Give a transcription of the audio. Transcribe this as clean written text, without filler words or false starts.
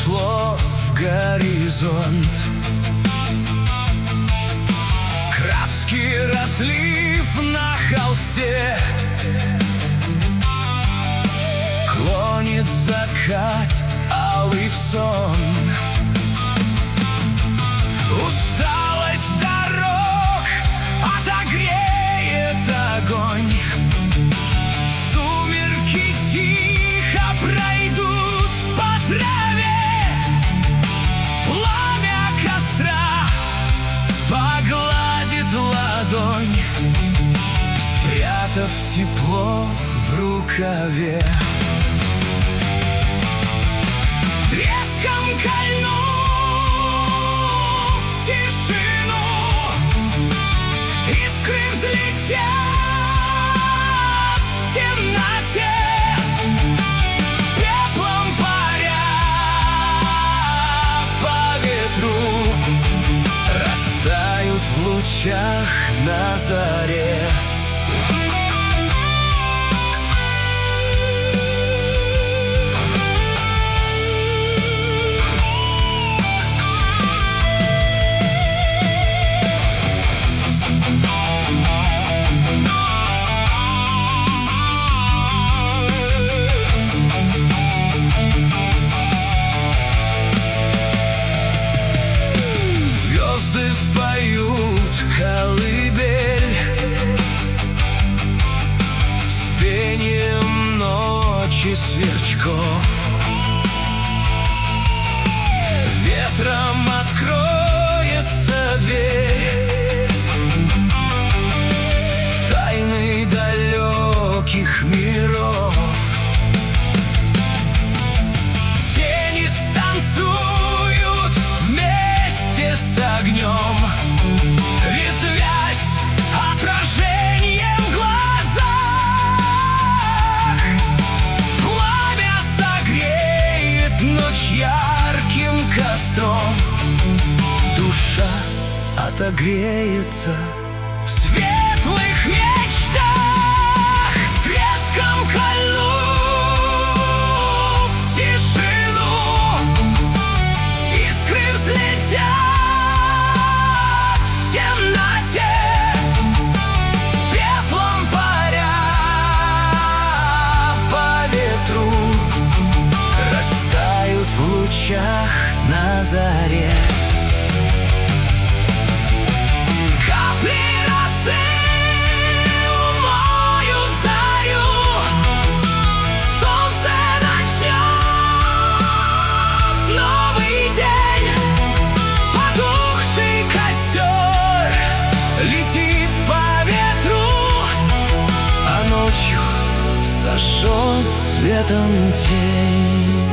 ушло в горизонт. Краски разлив на холсте, клонит закат алый в сон. Усталость дорог отогреет огонь. Сумерки тихо пройдут по траве, пламя костра погладит ладонь, спрятав тепло в рукаве. Треском кольнув тишину, искры взлетят в темноте, пеплом паря по ветру, растают в лучах на заре. Звезды споют колыбель с пением ночи сверчков. Ветром откроется дверь в тайны далеких миров. Тени станцуют вместе с огнем, резвясь отражением в глазах. Пламя согреет ночь ярким костром, душа отогреется в светлых мечтах. Треском кольнув тишину, искры взлетят в темноте, пеплом паря по ветру, растают в лучах на заре. Капли росы умоют зарю, солнце начнет новый день. Потухший костер летит по ветру, а ночью сожжет светом тень.